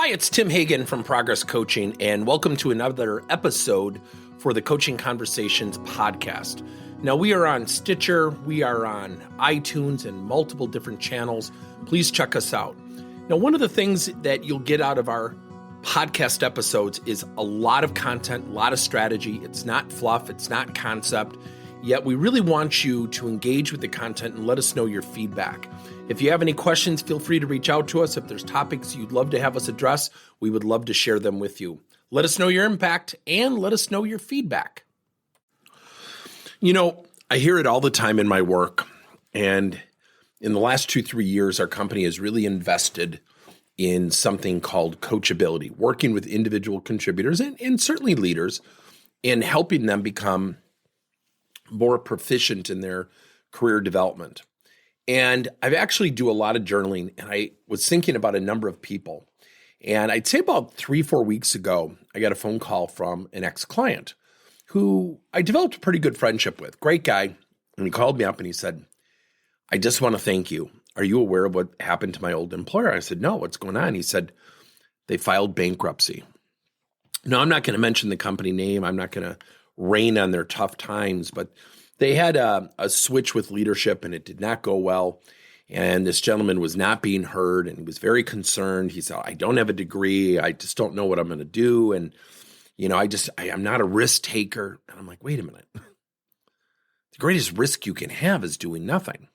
Hi, it's Tim Hagen from Progress Coaching, and welcome to another episode for the Coaching Conversations podcast. Now, we are on Stitcher, we are on iTunes, and multiple different channels. Please check us out. Now, one of the things that you'll get out of our podcast episodes is a lot of content, a lot of strategy. It's not fluff, it's not concept, yet we really want you to engage with the content and let us know your feedback. If you have any questions, feel free to reach out to us. If there's topics you'd love to have us address, we would love to share them with you. Let us know your impact and let us know your feedback. You know, I hear it all the time in my work. And in the last 2-3 years, our company has really invested in something called coachability, working with individual contributors and certainly leaders in helping them become more proficient in their career development. And I actually do a lot of journaling, and I was thinking about a number of people. And I'd say about 3-4 weeks ago, I got a phone call from an ex-client who I developed a pretty good friendship with. Great guy. And he called me up and he said, I just want to thank you. Are you aware of what happened to my old employer? I said, no, what's going on? He said, they filed bankruptcy. Now, I'm not going to mention the company name. I'm not going to rain on their tough times, but they had a switch with leadership and it did not go well. And this gentleman was not being heard and he was very concerned. He said, I don't have a degree. I just don't know what I'm going to do. And, you know, I'm not a risk taker. And I'm like, wait a minute. The greatest risk you can have is doing nothing.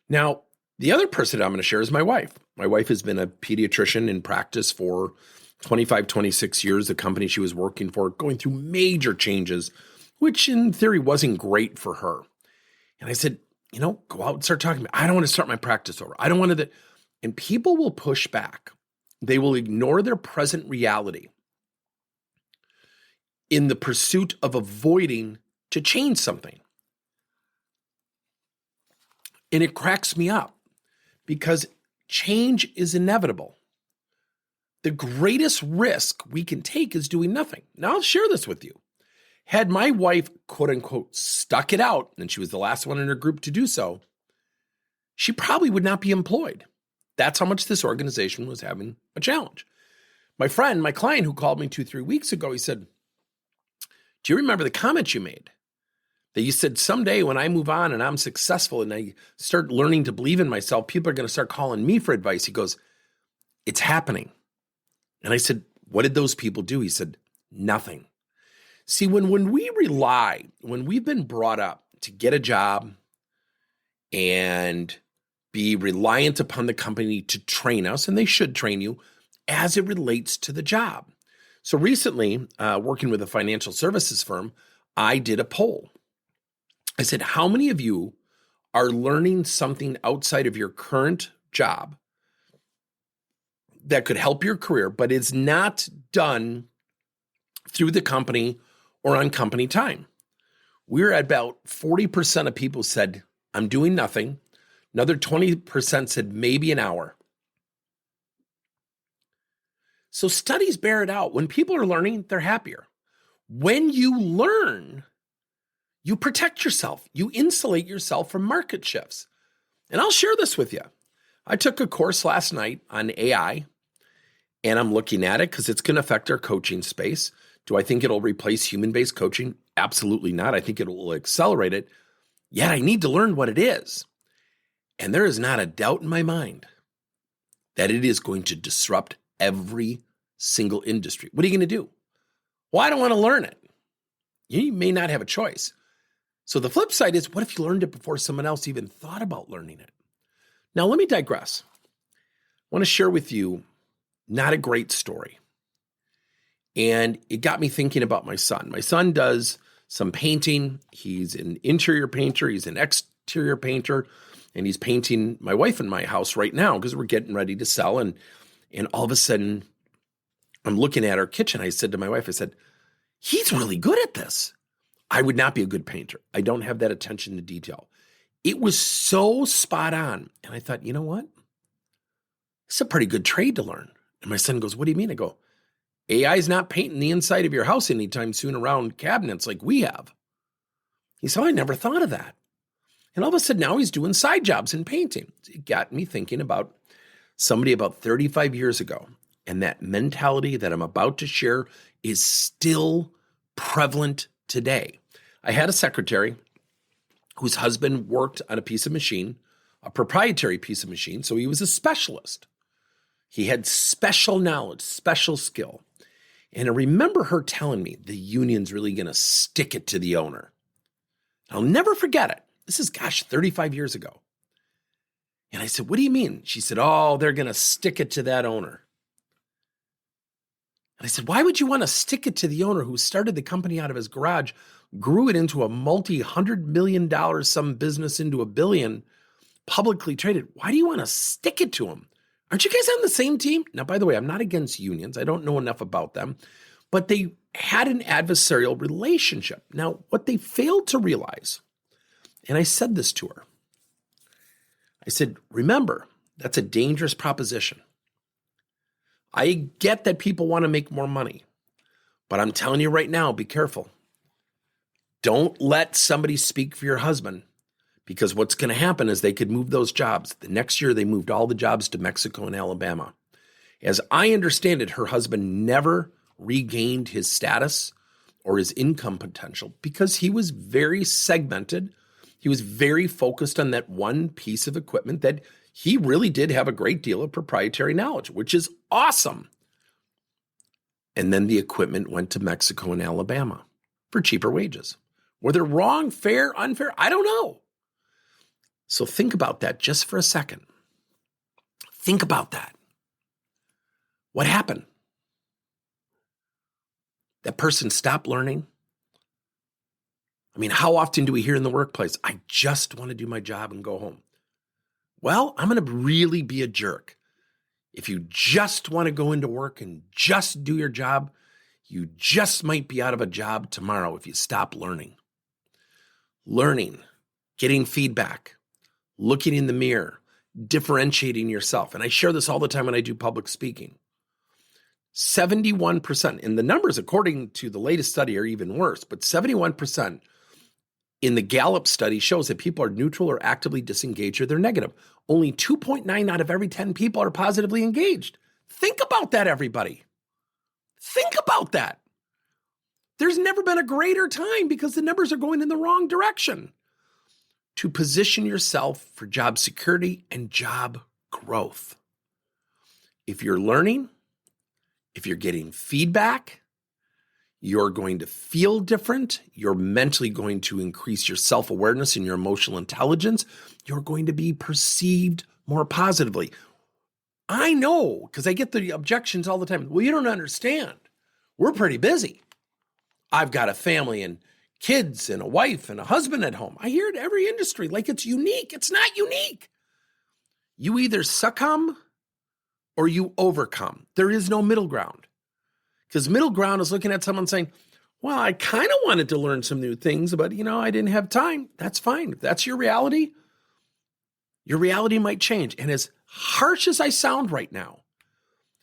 Now, the other person I'm going to share is my wife. My wife has been a pediatrician in practice for 25, 26 years. The company she was working for, going through major changes, which in theory wasn't great for her. And I said, you know, go out and start talking to me. I don't want to start my practice over. I don't want to. And people will push back. They will ignore their present reality in the pursuit of avoiding to change something. And it cracks me up because change is inevitable. The greatest risk we can take is doing nothing. Now, I'll share this with you. Had my wife, quote unquote, stuck it out, and she was the last one in her group to do so, she probably would not be employed. That's how much this organization was having a challenge. My friend, my client who called me 2-3 weeks ago, he said, do you remember the comment you made? That you said, someday when I move on and I'm successful and I start learning to believe in myself, people are going to start calling me for advice. He goes, it's happening. And I said, what did those people do? He said, nothing. See, when we've been brought up to get a job and be reliant upon the company to train us, and they should train you as it relates to the job. So recently, working with a financial services firm, I did a poll. I said, how many of you are learning something outside of your current job that could help your career, but is not done through the company or on company time? We're at about 40% of people said, I'm doing nothing. Another 20% said maybe an hour. So studies bear it out. When people are learning, they're happier. When you learn, you protect yourself. You insulate yourself from market shifts. And I'll share this with you. I took a course last night on AI, and I'm looking at it because it's going to affect our coaching space. Do I think it'll replace human-based coaching? Absolutely not. I think it will accelerate it. Yet I need to learn what it is. And there is not a doubt in my mind that it is going to disrupt every single industry. What are you going to do? Well, I don't want to learn it. You may not have a choice. So the flip side is, what if you learned it before someone else even thought about learning it? Now, let me digress. I want to share with you not a great story. And it got me thinking about my son. My son does some painting. He's an interior painter. He's an exterior painter. And he's painting my wife and my house right now because we're getting ready to sell. And all of a sudden, I'm looking at our kitchen. I said to my wife, I said, he's really good at this. I would not be a good painter. I don't have that attention to detail. It was so spot on. And I thought, you know what? It's a pretty good trade to learn. And my son goes, what do you mean? I go, AI is not painting the inside of your house anytime soon around cabinets like we have. He said, I never thought of that. And all of a sudden now he's doing side jobs in painting. It got me thinking about somebody about 35 years ago. And that mentality that I'm about to share is still prevalent today. I had a secretary whose husband worked on a piece of machine, a proprietary piece of machine, so he was a specialist. He had special knowledge, special skill. And I remember her telling me the union's really going to stick it to the owner. I'll never forget it. This is, 35 years ago. And I said, what do you mean? She said, oh, they're going to stick it to that owner. And I said, why would you want to stick it to the owner who started the company out of his garage, grew it into a multi-$100 million some business into $1 billion, publicly traded? Why do you want to stick it to him? Aren't you guys on the same team? Now, by the way, I'm not against unions. I don't know enough about them, but they had an adversarial relationship. Now, what they failed to realize, and I said this to her, I said, remember, that's a dangerous proposition. I get that people want to make more money, but I'm telling you right now, be careful. Don't let somebody speak for your husband, because what's going to happen is they could move those jobs. The next year, they moved all the jobs to Mexico and Alabama. As I understand it, her husband never regained his status or his income potential because he was very segmented. He was very focused on that one piece of equipment that he really did have a great deal of proprietary knowledge, which is awesome. And then the equipment went to Mexico and Alabama for cheaper wages. Were they wrong, fair, unfair? I don't know. So think about that just for a second. Think about that. What happened? That person stopped learning. I mean, how often do we hear in the workplace, I just want to do my job and go home? Well, I'm going to really be a jerk. If you just want to go into work and just do your job, you just might be out of a job tomorrow if you stop learning. Learning, getting feedback, looking in the mirror, differentiating yourself. And I share this all the time when I do public speaking. 71%, and the numbers according to the latest study are even worse, but 71% in the Gallup study shows that people are neutral or actively disengaged or they're negative. Only 2.9 out of every 10 people are positively engaged. Think about that, everybody. Think about that. There's never been a greater time, because the numbers are going in the wrong direction, to position yourself for job security and job growth. If you're learning, if you're getting feedback, you're going to feel different. You're mentally going to increase your self-awareness and your emotional intelligence. You're going to be perceived more positively. I know, because I get the objections all the time. Well, you don't understand. We're pretty busy. I've got a family and kids and a wife and a husband at home. I hear it every industry like it's unique. It's not unique. You either succumb or you overcome. There is no middle ground. Because middle ground is looking at someone saying, well, I kind of wanted to learn some new things, but I didn't have time. That's fine. If that's your reality might change. And as harsh as I sound right now,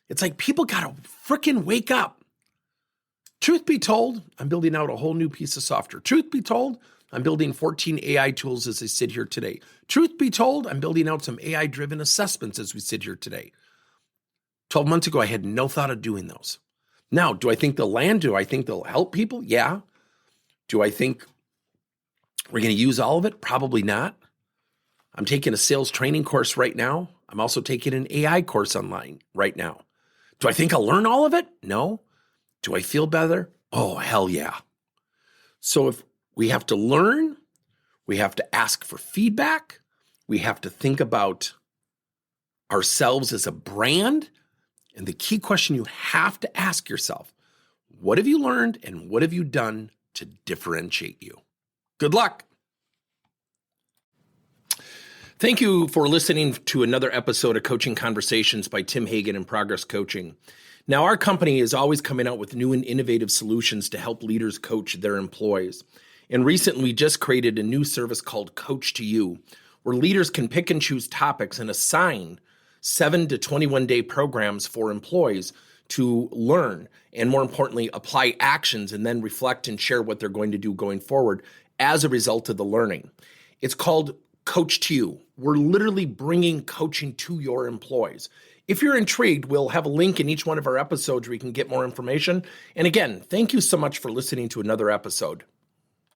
it's like people got to freaking wake up. Truth be told, I'm building out a whole new piece of software. Truth be told, I'm building 14 AI tools as I sit here today. Truth be told, I'm building out some AI-driven assessments as we sit here today. 12 months ago, I had no thought of doing those. Now, do I think they'll land? Do I think they'll help people? Yeah. Do I think we're going to use all of it? Probably not. I'm taking a sales training course right now. I'm also taking an AI course online right now. Do I think I'll learn all of it? No. Do I feel better? Oh, hell yeah. So if we have to learn, we have to ask for feedback, we have to think about ourselves as a brand. And the key question you have to ask yourself, what have you learned and what have you done to differentiate you? Good luck. Thank you for listening to another episode of Coaching Conversations by Tim Hagen and Progress Coaching. Now, our company is always coming out with new and innovative solutions to help leaders coach their employees. And recently, we just created a new service called Coach to You, where leaders can pick and choose topics and assign 7 to 21-day programs for employees to learn and, more importantly, apply actions and then reflect and share what they're going to do going forward as a result of the learning. It's called Coach to You. We're literally bringing coaching to your employees. If you're intrigued, we'll have a link in each one of our episodes where you can get more information. And again, thank you so much for listening to another episode.